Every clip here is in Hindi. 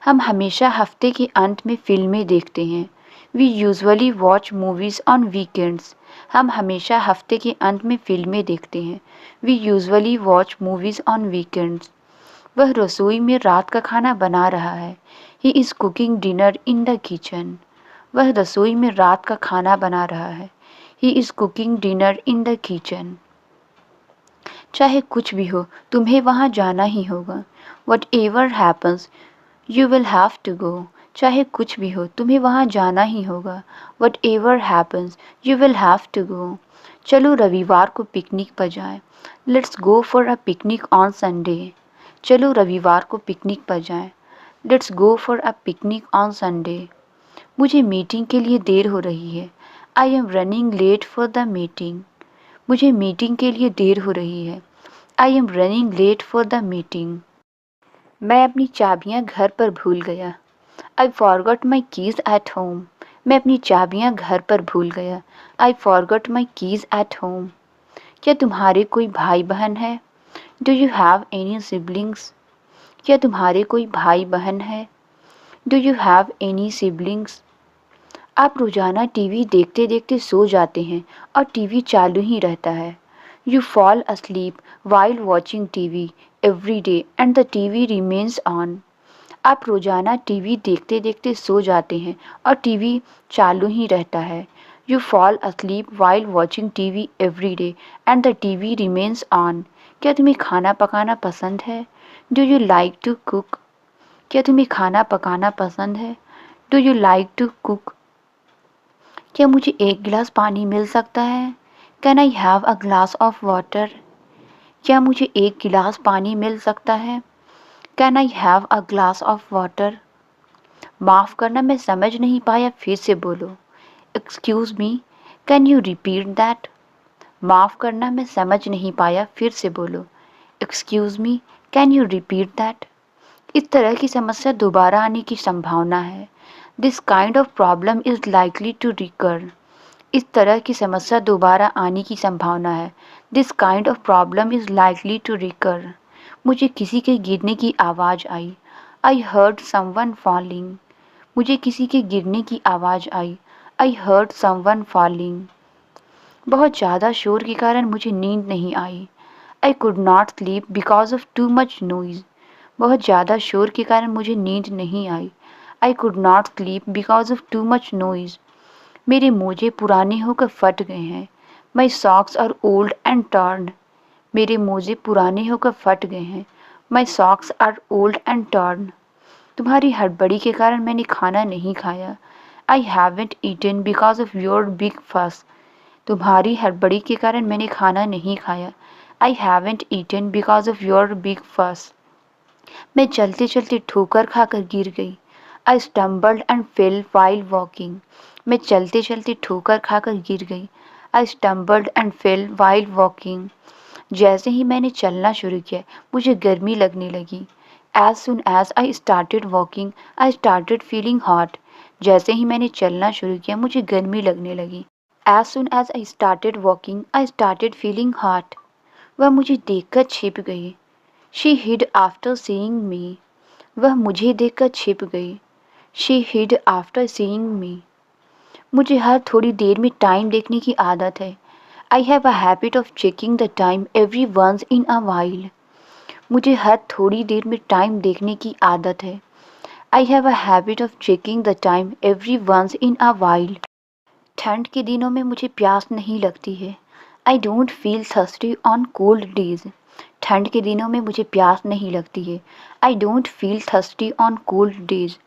हम हमेशा हफ्ते के अंत में फिल्में देखते हैं। We usually watch movies on weekends. हम हमेशा हफ्ते के अंत में फिल्में देखते हैं। We usually watch movies on weekends. वह रसोई में रात का खाना बना रहा है। He is cooking dinner in the kitchen. वह रसोई में रात का खाना बना रहा है। He is cooking dinner in the kitchen. चाहे कुछ भी हो, तुम्हें वहाँ जाना ही होगा। Whatever happens, you will have to go. चाहे कुछ भी हो, तुम्हें वहाँ जाना ही होगा। Whatever happens, you will have to go. चलो रविवार को पिकनिक पर जाएं। Let's go for a picnic on Sunday. चलो रविवार को पिकनिक पर जाएं। Let's go for a picnic on Sunday. मुझे मीटिंग के लिए देर हो रही है। I am running late for the meeting. मुझे मीटिंग के लिए देर हो रही है। I am running late for the meeting. मैं अपनी चाबियां घर पर भूल गया। I forgot my keys at home. मैं अपनी चाबियां घर पर भूल गया। I forgot my keys at home. क्या तुम्हारे कोई भाई बहन है? Do you have any siblings? क्या तुम्हारे कोई भाई बहन है? Do you have any siblings? आप रोज़ाना टीवी देखते देखते सो जाते हैं और टीवी चालू ही रहता है। You fall asleep while watching TV every day and the TV remains on. आप रोज़ाना टीवी देखते देखते सो जाते हैं और टीवी चालू ही रहता है। You fall asleep while watching TV every day and the TV remains on. क्या तुम्हें खाना पकाना पसंद है? Do you like to cook? क्या तुम्हें खाना पकाना पसंद है? Do you like to cook? क्या मुझे एक गिलास पानी मिल सकता है? Can I have a glass of water? क्या मुझे एक गिलास पानी मिल सकता है? Can I have a glass of water? माफ़ करना, मैं समझ नहीं पाया, फिर से बोलो। Excuse me, can you repeat that? माफ़ करना, मैं समझ नहीं पाया, फिर से बोलो। Excuse me, can you repeat that? इस तरह की समस्या दोबारा आने की संभावना है। This kind of problem is likely to recur. इस तरह की समस्या दोबारा आने की संभावना है। This kind of problem is likely to recur. मुझे किसी के गिरने की आवाज़ आई। I heard someone falling. मुझे किसी के गिरने की आवाज़ आई। I heard someone falling. बहुत ज़्यादा शोर के कारण मुझे नींद नहीं आई। I could not sleep because of too much noise. बहुत ज़्यादा शोर के कारण मुझे नींद नहीं आई। I could not sleep because of too much noise. मेरे मोजे पुराने होकर फट गए हैं। My socks are old and torn. मेरे मोजे पुराने होकर फट गए हैं। My socks are old and torn. तुम्हारी हड़बड़ी के कारण मैंने खाना नहीं खाया। I haven't eaten because of your big fuss. तुम्हारी हड़बड़ी के कारण मैंने खाना नहीं खाया। I haven't eaten because of your big fuss. मैं चलते चलते ठोकर खाकर गिर गई। आई stumbled and fail while walking. मैं चलते चलते ठोकर खाकर गिर गई। आई stumbled and fail while walking. जैसे ही मैंने चलना शुरू किया, मुझे गर्मी लगने लगी। As soon as I started walking, I started feeling hot. जैसे ही मैंने चलना शुरू किया, मुझे गर्मी लगने लगी। As soon as I started walking, I started feeling hot. वह मुझे देखकर छिप गई। She hid after seeing me. वह मुझे देखकर छिप गई। She hid after seeing me. मुझे हर थोड़ी देर में टाइम देखने की आदत है। I have a habit of checking the time every once in a while. मुझे हर थोड़ी देर में टाइम देखने की आदत है। I have a habit of checking the time every once in a while. ठंड के दिनों में मुझे प्यास नहीं लगती है। I don't feel thirsty on cold days. ठंड के दिनों में मुझे प्यास नहीं लगती है। I don't feel thirsty on cold days.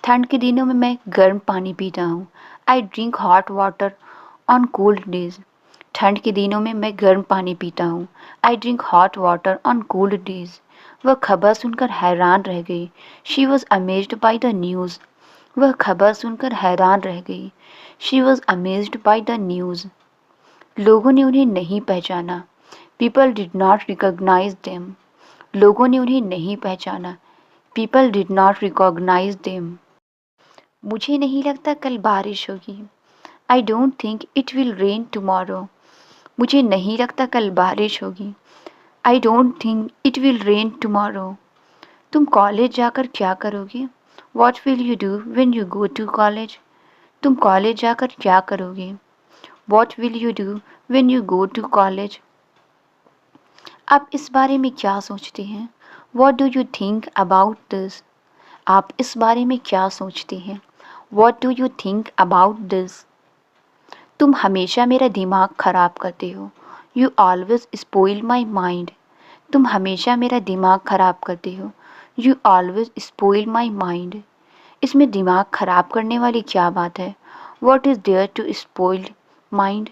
ठंड के दिनों में मैं गर्म पानी पीता हूँ। I drink hot water on cold days. ठंड के दिनों में मैं गर्म पानी पीता हूँ। I drink hot water on cold days. वह खबर सुनकर हैरान रह गई। She was amazed by the news. वह खबर सुनकर हैरान रह गई। She was amazed by the news. लोगों ने उन्हें नहीं पहचाना। People did not recognise them. लोगों ने उन्हें नहीं पहचाना। People did not recognise them. मुझे नहीं लगता कल बारिश होगी। I don't think it will rain tomorrow. मुझे नहीं लगता कल बारिश होगी। I don't think it will rain tomorrow. तुम कॉलेज जाकर क्या करोगे? What will you do when you go to college? तुम कॉलेज जाकर क्या करोगे? What will you do when you go to college? आप इस बारे में क्या सोचते हैं? What do you think about this? आप इस बारे में क्या सोचते हैं? What do you think about this? तुम हमेशा मेरा दिमाग खराब करते हो। You always spoil my mind. तुम हमेशा मेरा दिमाग खराब करते हो। You always spoil my mind. इसमें दिमाग खराब करने वाली क्या बात है? What is there to spoil mind?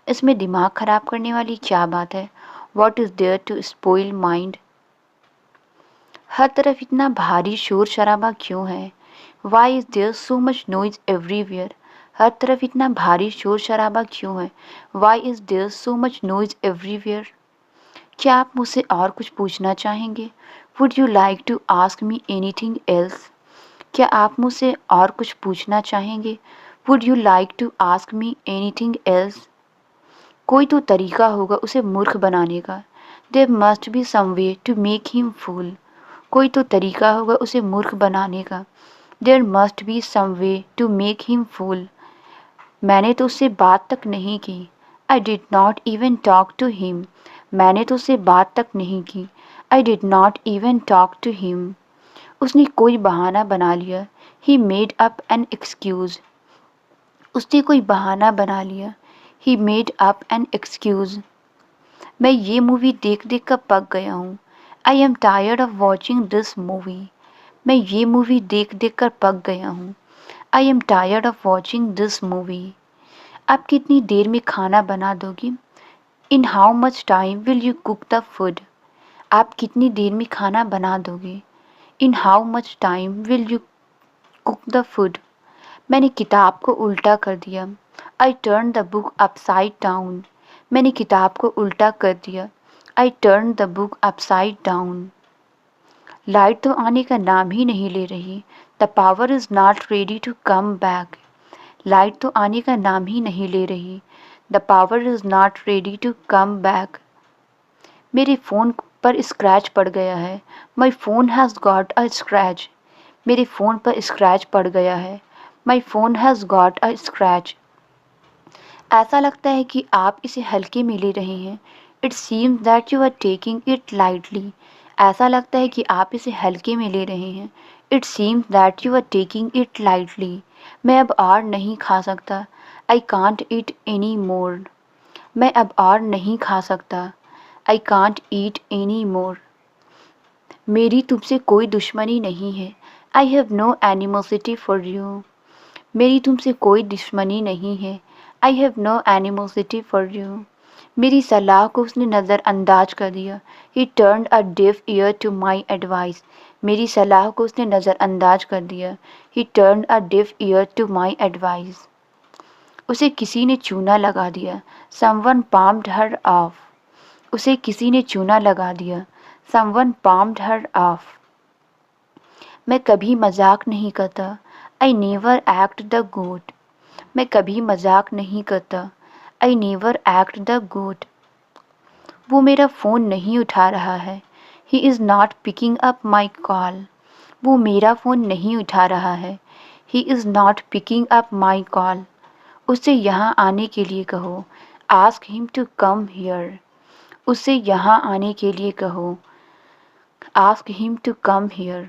इसमें दिमाग खराब करने वाली क्या बात है? What is there to spoil mind? हर तरफ इतना भारी शोर शराबा क्यों है? Why is there so much noise everywhere? हर तरफ इतना भारी शोर शराबा क्यों है? Why is there so much noise everywhere? क्या आप मुझसे और कुछ पूछना चाहेंगे? Would you like to ask me anything else? क्या आप मुझसे और कुछ पूछना चाहेंगे? Would you like to ask me anything else? कोई तो तरीका होगा उसे मूर्ख बनाने का। There must be some way to make him fool. कोई तो तरीका होगा उसे मूर्ख बनाने का। There must be some way to make him fool. मैंने तो उससे बात तक नहीं की। I did not even talk to him. मैंने तो उससे बात तक नहीं की। I did not even talk to him. उसने कोई बहाना बना लिया। He made up an excuse. उसने कोई बहाना बना लिया। He made up an excuse. मैं ये मूवी देख देख कर पक गया हूँ। I am tired of watching this movie. मैं ये मूवी देख देख कर पक गया हूँ। I am tired of watching this movie. आप कितनी देर में खाना बना दोगी? In how much time will you cook the food? आप कितनी देर में खाना बना दोगे? In how much time will you cook the food? मैंने किताब को उल्टा कर दिया। I turned the book upside down. मैंने किताब को उल्टा कर दिया। I turned the book upside down. Light तो आने का नाम ही नहीं ले रही। The power is not ready to come back. Light तो आने का नाम ही नहीं ले रही। The power is not ready to come back. मेरे फ़ोन पर स्क्रैच पड़ गया है। My phone has got a scratch. मेरे फ़ोन पर स्क्रैच पड़ गया है। My phone has got a scratch. ऐसा लगता है कि आप इसे हल्के में ले रहे हैं। It seems that you are taking it lightly. ऐसा लगता है कि आप इसे हल्के में ले रहे हैं। It seems that you are taking it lightly. मैं अब और नहीं खा सकता। I can't eat any more. मैं अब और नहीं खा सकता। I can't eat any more. मेरी तुमसे कोई दुश्मनी नहीं है। I have no animosity for you. मेरी तुमसे कोई दुश्मनी नहीं है। I have no animosity for you. मेरी सलाह को उसने नज़रअंदाज कर दिया। He turned a deaf ear to my advice. मेरी सलाह को उसने नज़रअंदाज कर दिया। He turned a deaf ear to my advice. उसे किसी ने चूना लगा दिया। Someone palmed her off. उसे किसी ने चूना लगा दिया। Someone palmed her off. मैं कभी मजाक नहीं करता। I never act the goat. मैं कभी मजाक नहीं करता। I never act the goat. वो मेरा फ़ोन नहीं उठा रहा है। He is not picking up my call. वो मेरा फ़ोन नहीं उठा रहा है। He is not picking up my call. उससे यहाँ आने के लिए कहो। Ask him to come here. उससे यहाँ आने के लिए कहो। Ask him to come here.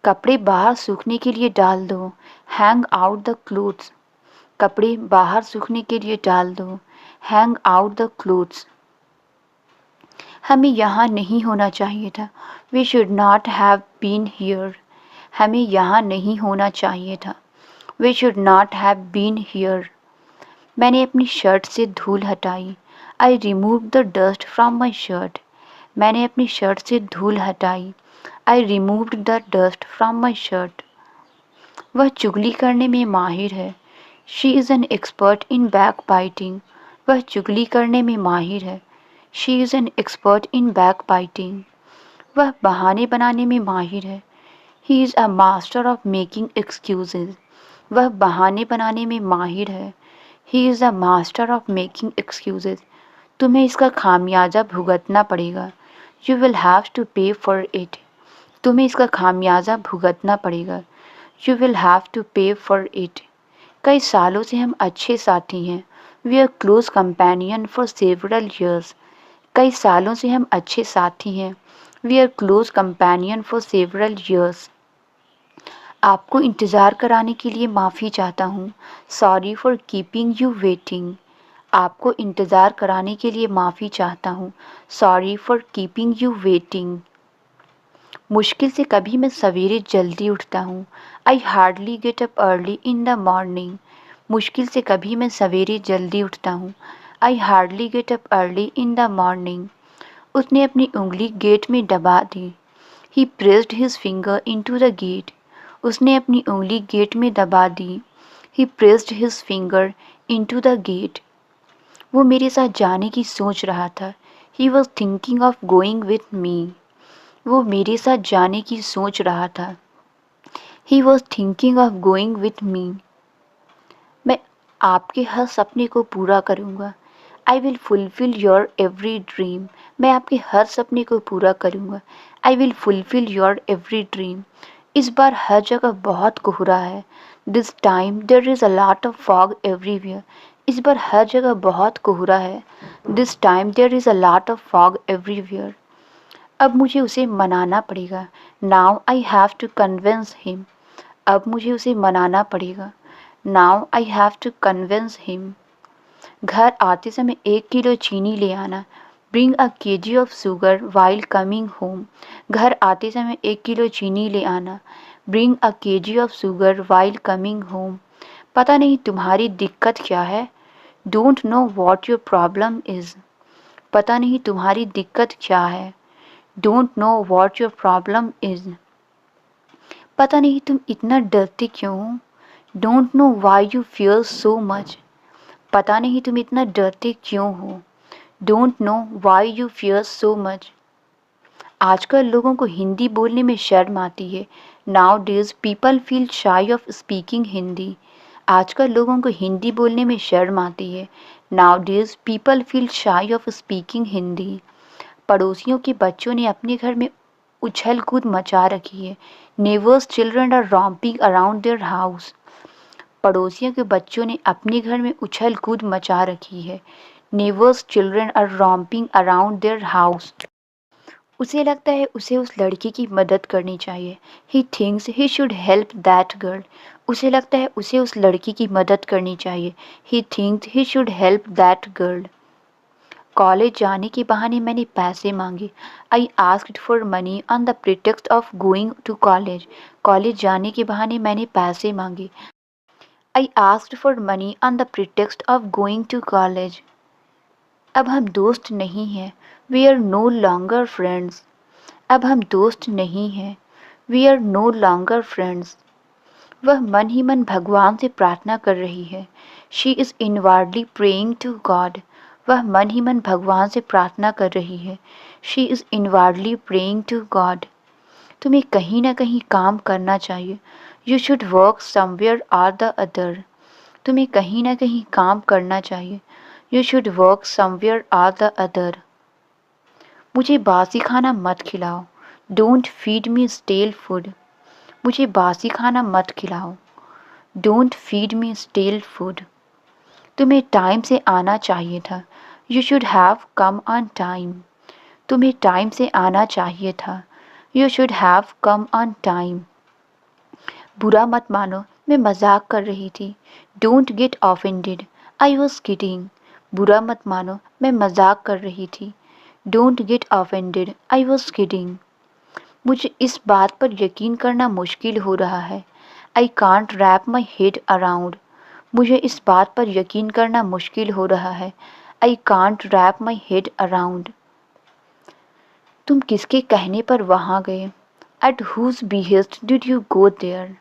कपड़े बाहर सूखने के लिए डाल दो। Hang out the clothes. कपड़े बाहर सूखने के लिए डाल दो। Hang out the clothes. हमें यहाँ नहीं होना चाहिए था। We should not have been here. हमें यहाँ नहीं होना चाहिए था। We should not have been here. मैंने अपनी शर्ट से धूल हटाई। I removed the dust from my shirt. मैंने अपनी शर्ट से धूल हटाई। I removed the dust from my shirt. वह चुगली करने में माहिर है। She is an expert in backbiting. वह चुगली करने में माहिर है। She is an expert in backbiting. वह बहाने बनाने में माहिर है। He is a master of making excuses. वह बहाने बनाने में माहिर है। He is a master of making excuses. तुम्हें इसका खामियाजा भुगतना पड़ेगा। You will have to pay for it. तुम्हें इसका खामियाजा भुगतना पड़ेगा। You will have to pay for it. कई सालों से हम अच्छे साथी हैं। We are close companion for several years. कई सालों से हम अच्छे साथी हैं। We are close companion for several years. आपको इंतज़ार कराने के लिए माफ़ी चाहता हूँ। Sorry for keeping you waiting. आपको इंतज़ार कराने के लिए माफ़ी चाहता हूँ। Sorry for keeping you waiting. मुश्किल से कभी मैं सवेरे जल्दी उठता हूँ। I hardly get up early in the morning. मुश्किल से कभी मैं सवेरे जल्दी उठता हूँ। I hardly get up early in the morning. उसने अपनी उंगली गेट में दबा दी। He pressed his finger into the gate. उसने अपनी उंगली गेट में दबा दी। He pressed his finger into the gate. वो मेरे साथ जाने की सोच रहा था। He was thinking of going with मी। वो मेरे साथ जाने की सोच रहा था। He was thinking of going with मी। मैं आपके हर सपने को पूरा करूँगा। I will fulfil your every dream. मैं आपके हर सपने को पूरा करूँगा। I will fulfil your every dream. इस बार हर जगह बहुत कोहरा है। This time there is a lot of fog everywhere. इस बार हर जगह बहुत कोहरा है। This time there is a lot of fog everywhere. अब मुझे उसे मनाना पड़ेगा। Now I have to convince him. अब मुझे उसे मनाना पड़ेगा। Now I have to convince him. घर आते समय 1 किलो चीनी ले आना। Bring a KG of sugar while coming home. घर आते समय 1 किलो चीनी ले आना। Bring a KG of sugar while coming home. पता नहीं तुम्हारी दिक्कत क्या है। Don't know what your problem is. पता नहीं तुम्हारी दिक्कत क्या है। Don't know what your problem is. पता नहीं तुम इतना डरते क्यों हो। Don't know why you fear so much. पता नहीं तुम इतना डरते क्यों हो। Don't know why you fear so much. आजकल लोगों को हिंदी बोलने में शर्म आती है। नाउ डेज पीपल फील शाई ऑफ स्पीकिंग हिंदी। आजकल लोगों को हिंदी बोलने में शर्म आती है। नाउ डेज पीपल फील शाई ऑफ स्पीकिंग हिंदी। पड़ोसियों के बच्चों ने अपने घर में उछल कूद मचा रखी है। Neighbours children are romping around their house. पड़ोसियों के बच्चों ने अपने घर में उछल कूद मचा रखी है। Neighbours children are romping around their house. उसे लगता है उसे उस लड़की की मदद करनी चाहिए। He thinks he should help that girl. उसे लगता है उसे उस लड़की की मदद करनी चाहिए। He thinks he should help that girl. College जाने के बहाने मैंने पैसे मांगे। I asked for money on the pretext of going to college. College जाने के बहाने मैंने पैसे मांगे। I asked for money on the pretext of going to college. अब हम दोस्त नहीं हैं। We are no longer friends. अब हम दोस्त नहीं हैं। We are no longer friends. वह मन ही मन भगवान से प्रार्थना कर रही है। She is inwardly praying to God. वह मन ही मन भगवान से प्रार्थना कर रही है। She is inwardly praying to God. तुम्हें कहीं ना कहीं काम करना चाहिए। You should work somewhere or the other. तुम्हें कहीं ना कहीं काम करना चाहिए। You should work somewhere or the other. मुझे बासी खाना मत खिलाओ। Don't feed me stale food. मुझे बासी खाना मत खिलाओ। Don't feed me stale food. तुम्हें टाइम से आना चाहिए था। You should have come on time. तुम्हें टाइम से आना चाहिए था। You should have come on time. बुरा मत मानो, मैं मजाक कर रही थी। Don't get offended, I was kidding. बुरा मत मानो, मैं मजाक कर रही थी। Don't get offended, I was kidding. मुझे इस बात पर यकीन करना मुश्किल हो रहा है। I can't wrap my head around. मुझे इस बात पर यकीन करना मुश्किल हो रहा है। I can't wrap my head around. तुम किसके कहने पर वहाँ गए। At whose behest did you go there.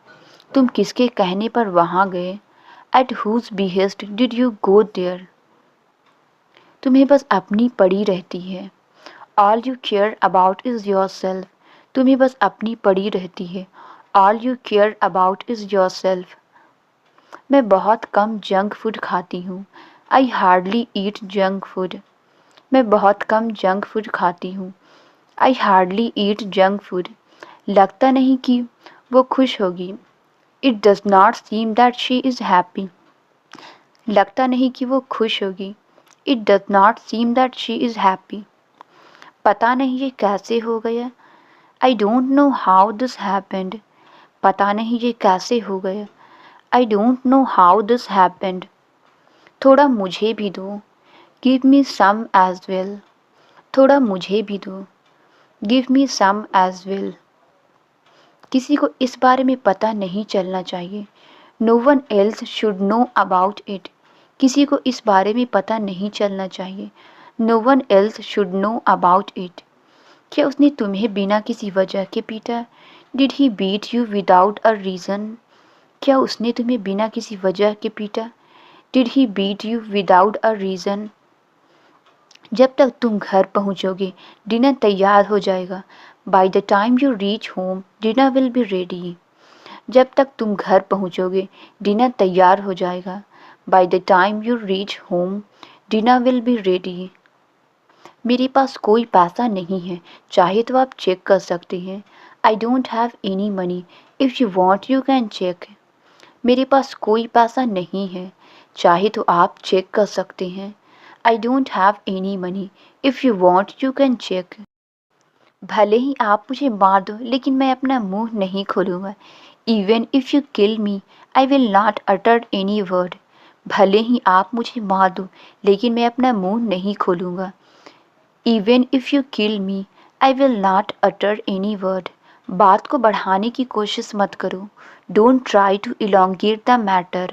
तुम किसके कहने पर वहाँ गए। At whose behest did you go there. तुम्हें बस अपनी पड़ी रहती है। All you care about is your self. तुम्हें बस अपनी पड़ी रहती है। All you care about is your self. मैं बहुत कम जंक फूड खाती हूँ। I hardly eat junk food. मैं बहुत कम जंक फूड खाती हूँ। I hardly eat junk food. लगता नहीं कि वो खुश होगी। It does not seem that she is happy. लगता नहीं कि वो खुश होगी. It does not seem that she is happy. पता नहीं ये कैसे हो गया. I don't know how this happened. पता नहीं ये कैसे हो गया. I don't know how this happened. थोड़ा मुझे भी दो. Give me some as well. थोड़ा मुझे भी दो. Give me some as well. किसी को इस बारे में पता नहीं चलना चाहिए. No one else should know about it. किसी को इस बारे में पता नहीं चलना चाहिए. No one else should know about it. क्या उसने तुम्हें बिना किसी वजह के पीटा? Did he beat you without a reason? क्या उसने तुम्हें बिना किसी वजह के पीटा? Did he beat you without a reason? जब तक तुम घर पहुंचोगे डिनर तैयार हो जाएगा. By the time you reach home, dinner will be ready. जब तक तुम घर पहुंचोगे डिनर तैयार हो जाएगा. By the time you reach home, dinner will be ready. मेरे पास कोई पैसा नहीं है, चाहे तो आप चेक कर सकते हैं. I don't have any money. If you want, you can check. मेरे पास कोई पैसा नहीं है, चाहे तो आप चेक कर सकते हैं. I don't have any money. If you want, you can check. भले ही आप मुझे मार दो, लेकिन मैं अपना मुंह नहीं खोलूँगा. Even if you kill me, I will not utter any word. भले ही आप मुझे मार दो, लेकिन मैं अपना मुंह नहीं खोलूँगा. Even if you kill me, I will not utter any word. बात को बढ़ाने की कोशिश मत करो. Don't try to elongate the matter.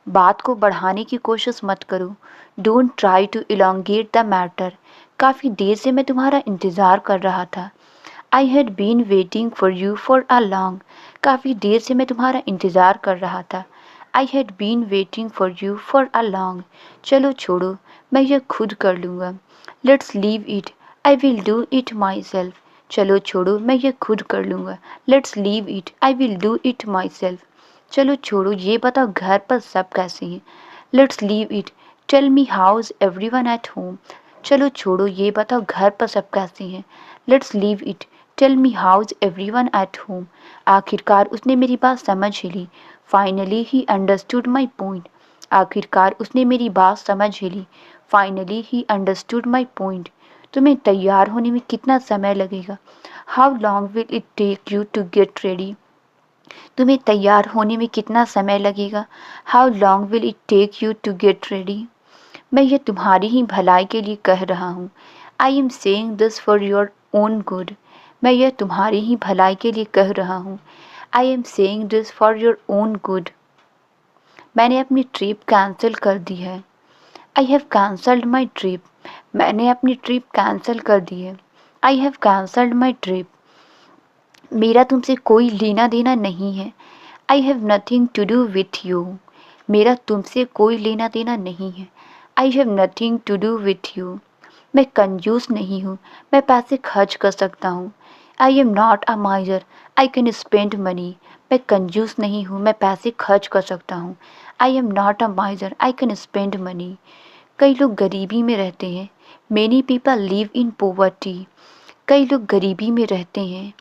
बात को बढ़ाने की कोशिश मत करो. Don't try to elongate the matter. काफ़ी देर से मैं तुम्हारा इंतज़ार कर रहा था. I had been waiting for you for a long. काफ़ी देर से मैं तुम्हारा इंतज़ार कर रहा था. I had been waiting for you for a long. चलो छोड़ो, मैं यह खुद कर लूँगा. Let's leave it. I will do it myself. चलो छोड़ो, मैं यह खुद कर लूँगा. Let's leave it. I will do it myself. चलो छोड़ो, ये बताओ घर पर सब कैसे हैं. Let's leave it. Tell me how's everyone at home. चलो छोड़ो, ये बताओ घर पर सब कैसे हैं. Let's leave it. Tell me how's everyone at home. आखिरकार उसने मेरी बात समझ ही ली. Finally he understood my point. आखिरकार उसने मेरी बात समझ ही ली. Finally he understood my point. तुम्हें तैयार होने में कितना समय लगेगा? How long will it take you to get ready? तुम्हें तैयार होने में कितना समय लगेगा? How long will it take you to get ready? मैं यह तुम्हारी ही भलाई के लिए कह रहा हूँ. I am saying this for your own good. मैं यह तुम्हारी ही भलाई के लिए कह रहा हूँ. I am saying this for your own good. मैंने अपनी ट्रिप कैंसिल कर दी है. I have cancelled my trip. मैंने अपनी ट्रिप कैंसिल कर दी है. I have cancelled my trip. मेरा तुमसे कोई लेना देना नहीं है. I have nothing to do with you. मेरा तुमसे कोई लेना देना नहीं है. I have nothing to do with you. मैं कंजूस नहीं हूँ, मैं पैसे खर्च कर सकता हूँ. I am not a miser. I can spend money. मैं कंजूस नहीं हूँ, मैं पैसे खर्च कर सकता हूँ. I am not a miser. I can spend money. कई लोग गरीबी में रहते हैं. Many people live in poverty. कई लोग गरीबी में रहते हैं.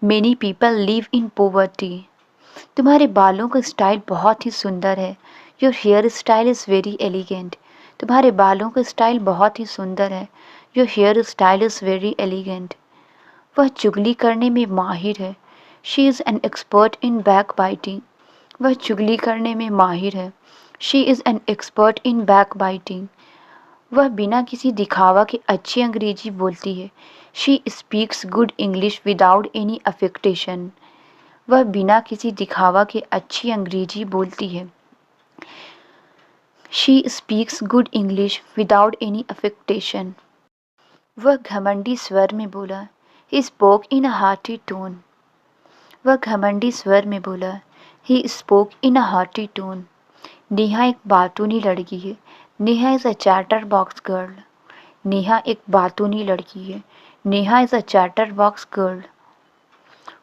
Many people live in poverty. तुम्हारे बालों का स्टाइल बहुत ही सुंदर है. Your hair style is very elegant. तुम्हारे बालों का स्टाइल बहुत ही सुंदर है. Your hair style is very elegant. वह चुगली करने में माहिर है. She is an expert in backbiting. वह चुगली करने में माहिर है. She is an expert in backbiting. वह बिना किसी दिखावा के अच्छी अंग्रेजी बोलती है. She speaks good English without any affectation. वह बिना किसी दिखावा के अच्छी अंग्रेजी बोलती है. She speaks good English without any affectation. वह घमंडी स्वर में बोला. He spoke in a hearty tone. वह घमंडी स्वर में बोला. He spoke in a hearty tone. Neha एक बातूनी लड़की है. Neha is a chatter box girl. Neha एक बातूनी लड़की है. Neha is a chatter box girl.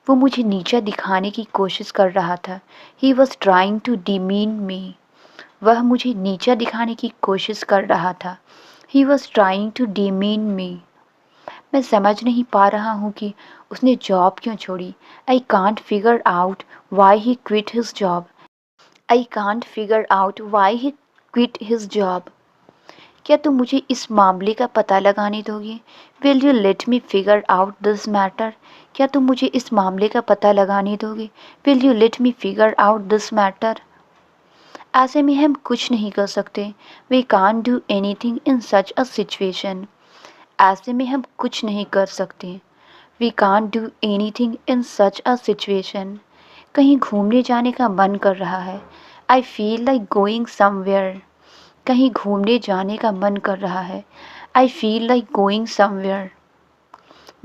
वो मुझे नीचा दिखाने की कोशिश कर रहा था. He was trying to demean me. वह मुझे नीचा दिखाने की कोशिश कर रहा था. He was trying to demean me. मैं समझ नहीं पा रहा हूँ कि उसने जॉब क्यों छोड़ी। I can't figure out why he quit his job. I can't figure out why he quit his job. क्या तुम मुझे इस मामले का पता लगाने दोगे? Will you let me figure out this matter? क्या तुम मुझे इस मामले का पता लगाने दोगे? Will you let me figure out this matter? ऐसे में हम कुछ नहीं कर सकते। We can't do anything in such a situation. ऐसे में हम कुछ नहीं कर सकते। We can't do anything in such a situation. कहीं घूमने जाने का मन कर रहा है। I feel like going somewhere. कहीं घूमने जाने का मन कर रहा है। I feel like going somewhere.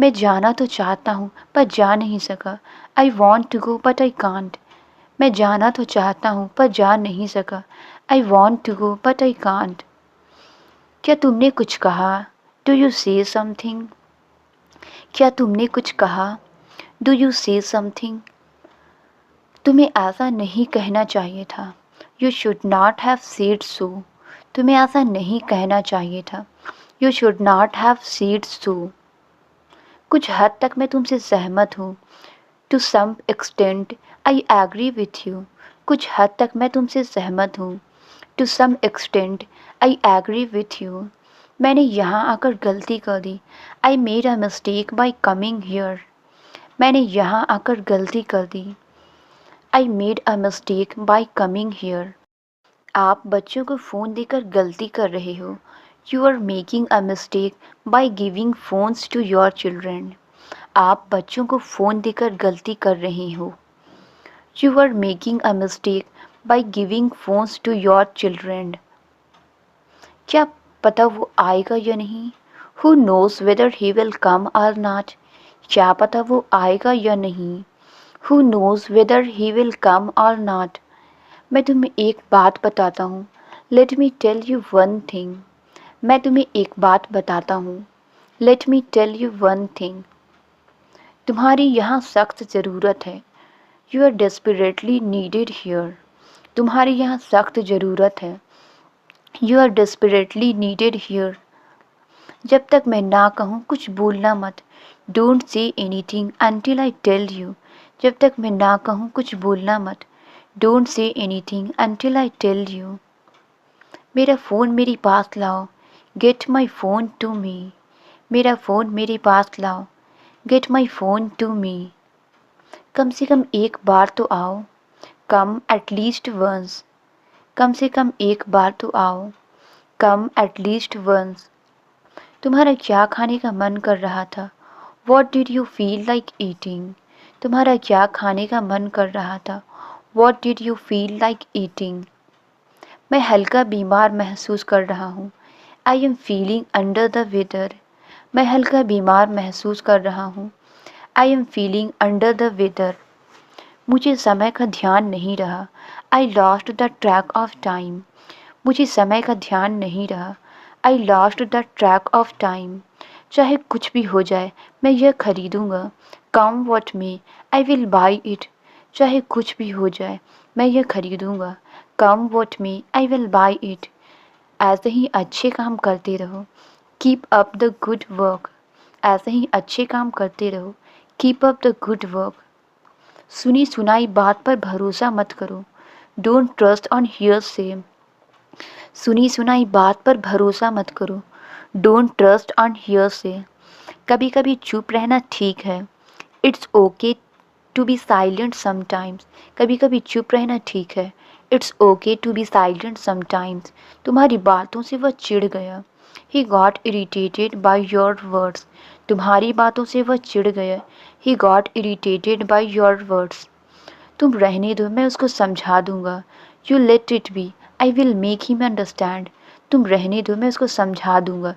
मैं जाना तो चाहता हूँ पर जा नहीं सका। I want to go but I can't. मैं जाना तो चाहता हूँ पर जा नहीं सका। I want to go but I can't. क्या तुमने कुछ कहा? Do you say something? क्या तुमने कुछ कहा? Do you say something? तुम्हें ऐसा नहीं कहना चाहिए था। You should not have said so. तुम्हें ऐसा नहीं कहना चाहिए था। You should not have said so. कुछ हद तक मैं तुमसे सहमत हूँ। To some extent I agree with you. कुछ हद तक मैं तुमसे सहमत हूँ। To some extent I agree with you. मैंने यहाँ आकर गलती कर दी। I made a mistake by coming here. मैंने यहाँ आकर गलती कर दी। I made a mistake by coming here. आप बच्चों को फ़ोन देकर गलती कर रहे हो। You are making a mistake by giving phones to your children. आप बच्चों को फ़ोन देकर गलती कर रहे हो। You are making a mistake by giving phones to your children. क्या पता वो आएगा या नहीं? Who knows whether he will come or not? क्या पता वो आएगा या नहीं? Who knows whether he will come or not? मैं तुम्हें एक बात बताता हूँ। Let me tell you one thing. मैं तुम्हें एक बात बताता हूँ। Let me tell you one thing. तुम्हारी यहाँ सख्त ज़रूरत है। You are desperately needed here. तुम्हारी यहाँ सख्त ज़रूरत है। You are desperately needed here. जब तक मैं ना कहूँ कुछ बोलना मत। Don't say anything until I tell you. जब तक मैं ना कहूँ कुछ बोलना मत। Don't say anything until I tell you. मेरा फ़ोन मेरे पास लाओ। Get my phone to me. मेरा फ़ोन मेरे पास लाओ। Get my phone to me. कम से कम एक बार तो आओ। Come at least once. कम से कम एक बार तो आओ। Come at least once. तुम्हारा क्या खाने का मन कर रहा था? What did you feel like eating? तुम्हारा क्या खाने का मन कर रहा था? What did you feel like eating? मैं हल्का बीमार महसूस कर रहा हूँ। I am feeling under the weather. मैं हल्का बीमार महसूस कर रहा हूँ। I am feeling under the weather. मुझे समय का ध्यान नहीं रहा। I lost the track of time. मुझे समय का ध्यान नहीं रहा। I lost the track of time. चाहे कुछ भी हो जाए मैं यह खरीदूँगा। Come what may I will buy it. चाहे कुछ भी हो जाए मैं यह खरीदूँगा। Come what may I will buy it. ऐसे ही अच्छे काम करते रहो। Keep up the good work. ऐसे ही अच्छे काम करते रहो। Keep up the good work. सुनी सुनाई बात पर भरोसा मत करो। Don't trust on hearsay. सुनी सुनाई बात पर भरोसा मत करो। Don't trust on hearsay. कभी कभी चुप रहना ठीक है। It's okay to be silent sometimes. कभी कभी चुप रहना ठीक है। It's okay to be silent sometimes. तुम्हारी बातों से वह चिढ़ गया। He got irritated by your words. तुम्हारी बातों से वह चिढ़ गया। He got irritated by your words. तुम रहने दो मैं उसको समझा दूंगा। You let it be I will make him understand. तुम रहने दो मैं उसको समझा दूंगा।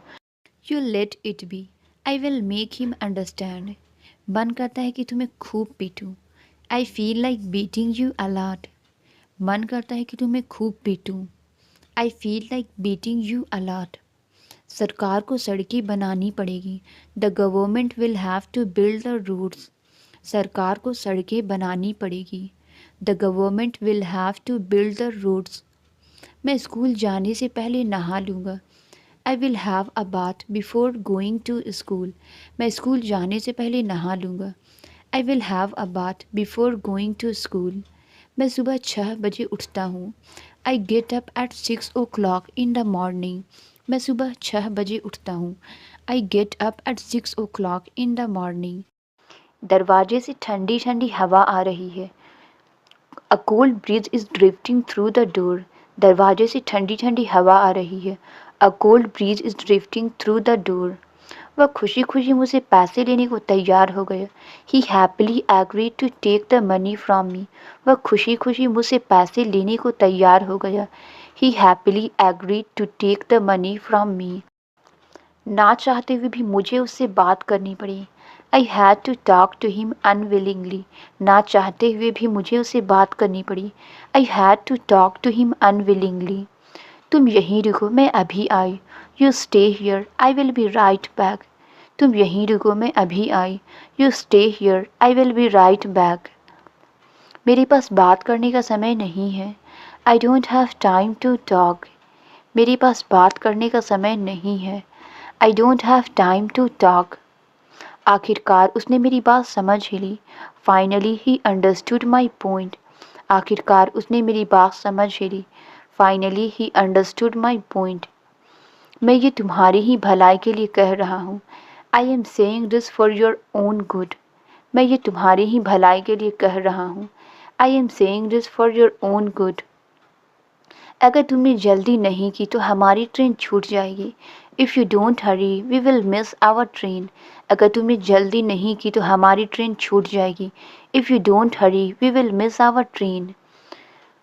You let it be I will make him understand. मन करता है कि तुम्हें खूब पीटूं। I feel like beating you a lot. मन करता है कि तुम्हें खूब पीटूं। I feel like beating you a lot. सरकार को सड़कें बनानी पड़ेगी। The government will have to build the roads. सरकार को सड़कें बनानी पड़ेगी। The government will have to build the roads. मैं स्कूल जाने से पहले नहा लूँगा। I will have a bath before going to school. मैं स्कूल जाने से पहले नहा लूँगा। I will have a bath before going to school. मैं सुबह 6 बजे उठता हूँ। I get up at 6 o'clock in the morning. मैं सुबह 6 बजे उठता हूँ। I get up at 6 o'clock in the morning. दरवाजे से ठंडी ठंडी हवा आ रही है। A cold breeze is drifting through the door. दरवाजे से ठंडी ठंडी हवा आ रही है। A cold breeze is drifting through the door. वह खुशी खुशी मुझसे पैसे लेने को तैयार हो गया। He happily agreed to take the money from me. वह खुशी खुशी मुझसे पैसे लेने को तैयार हो गया। He happily agreed to take the money from me. ना चाहते हुए भी मुझे उससे बात करनी पड़ी। I had to talk to him unwillingly. ना चाहते हुए भी मुझे उससे बात करनी पड़ी। I had to talk to him unwillingly. तुम यहीं रुको, मैं अभी आई। You stay here, I will be right back. तुम यहीं रुको, मैं अभी आई। You stay here, I will be right back. मेरे पास बात करने का समय नहीं है। I don't have time to talk. मेरे पास बात करने का समय नहीं है। I don't have time to talk. आखिरकार उसने मेरी बात समझ ही ली। Finally he understood my point. आखिरकार उसने मेरी बात समझ ही ली। Finally he understood my point. मैं ये तुम्हारी ही भलाई के लिए कह रहा हूँ। I am saying this for your own good. मैं ये तुम्हारी ही भलाई के लिए कह रहा हूँ। I am saying this for your own good. अगर तुमने जल्दी नहीं की तो हमारी ट्रेन छूट जाएगी। If you don't hurry we will miss our train. अगर तुमने जल्दी नहीं की तो हमारी ट्रेन छूट जाएगी। If you don't hurry we will miss our train.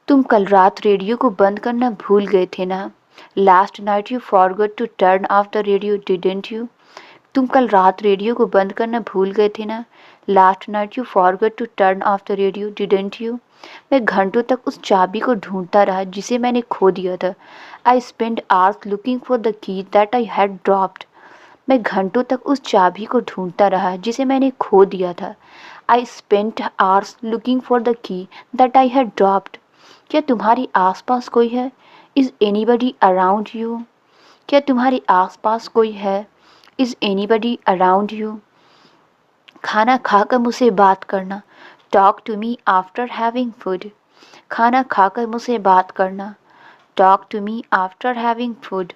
तुम कल रात रेडियो को बंद करना भूल गए थे ना। Last night you forgot to turn off the radio didn't you. तुम कल रात रेडियो को बंद करना भूल गए थे ना। Last night you forgot to turn off the radio didn't you. मैं घंटों तक उस चाबी को ढूंढता रहा जिसे मैंने खो दिया था। I spend hours looking for the key that I had dropped. मैं घंटों तक उस चाबी को ढूंढता रहा जिसे मैंने खो दिया था। I spent hours looking for the key that I had dropped. क्या तुम्हारी आसपास कोई है? Is anybody around you? क्या तुम्हारे आसपास कोई है? Is anybody around you? खाना खाकर मुझसे बात करना। Talk to me after having food. खाना खाकर मुझसे बात करना। Talk to me after having food.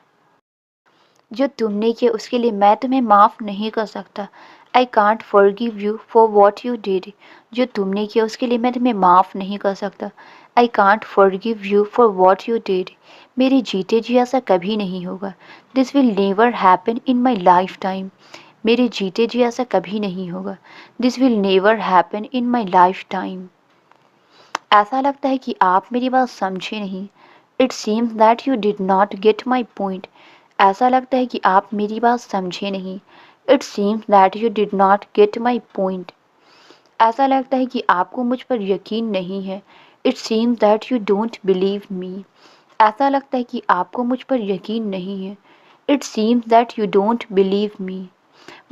जो तुमने किया उसके लिए मैं तुम्हें माफ़ नहीं कर सकता। I can't forgive you for what you did. जो तुमने किया उसके लिए मैं तुम्हें माफ़ नहीं कर सकता। I can't forgive you for what you did. मेरे जीते जी ऐसा कभी नहीं होगा। This will never happen in my life time. मेरे जीते जी ऐसा कभी नहीं होगा। This will never happen in my life time. ऐसा लगता है कि आप मेरी बात समझे नहीं। It seems that you did not get my point. ऐसा लगता है कि आप मेरी बात समझे नहीं। It seems that you did not get my point. ऐसा लगता है कि आपको मुझ पर यकीन नहीं है। It seems that you don't believe मी। ऐसा लगता है कि आपको मुझ पर यकीन नहीं है। It seems that you don't believe me.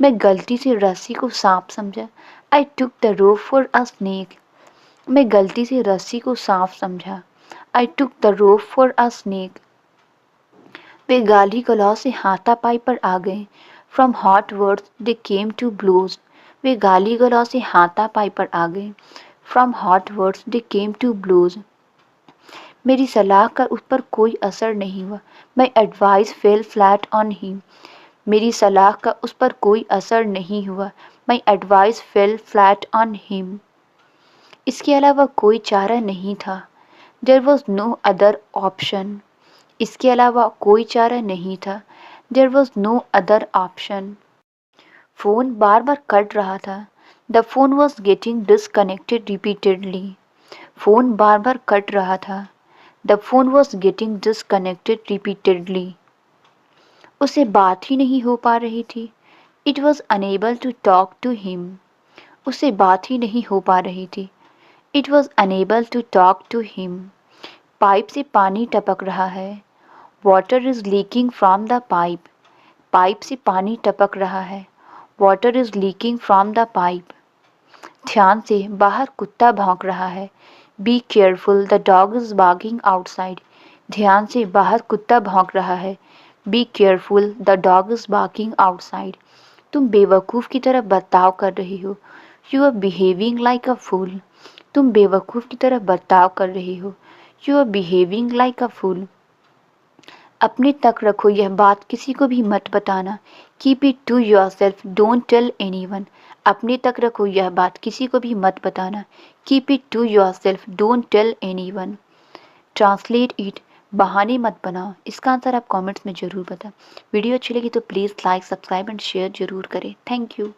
मैं गलती से रस्सी को सांप समझा। I took the rope for a snake. मैं गलती से रस्सी को सांप समझा। I took the rope for a snake. वे गाली गलौज से हाथापाई पर आ गए। From hot words they came to blows. वे गाली गलौज से हाथापाई पर आ गए। From hot words they came to blows. मेरी सलाह का उस पर कोई असर नहीं हुआ। My advice fell flat on him. मेरी सलाह का उस पर कोई असर नहीं हुआ। My advice fell flat on him. इसके अलावा कोई चारा नहीं था। There was no other option. इसके अलावा कोई चारा नहीं था। There was no other option. Phone बार बार कट रहा था। The phone was getting disconnected repeatedly. Phone बार बार कट रहा था। The phone was getting disconnected repeatedly. उसे बात ही नहीं हो पा रही थी। It was unable to talk to him. उसे बात ही नहीं हो पा रही थी। It was unable to talk to him. Pipe से पानी टपक रहा है। Water is leaking from the pipe. Pipe से पानी टपक रहा है। Water is leaking from the pipe. ध्यान से, बाहर कुत्ता भौंक रहा है। Be careful, the dog is barking outside. ध्यान से, बाहर कुत्ता भौंक रहा है। Be careful the dog is barking outside. तुम बेवकूफ़ की तरह बर्ताव कर रही हो। You are behaving like a fool. तुम बेवकूफ़ की तरह बर्ताव कर रही हो। You are behaving like a fool. अपने तक रखो, यह बात किसी को भी मत बताना। Keep it to yourself, don't tell anyone. अपने तक रखो, यह बात किसी को भी मत बताना। Keep it to yourself, don't tell anyone. Translate it, बहाने मत बनाओ। इसका आंसर आप कमेंट्स में ज़रूर बताएं। वीडियो अच्छी लगी तो please like, subscribe and share ज़रूर करें। Thank you.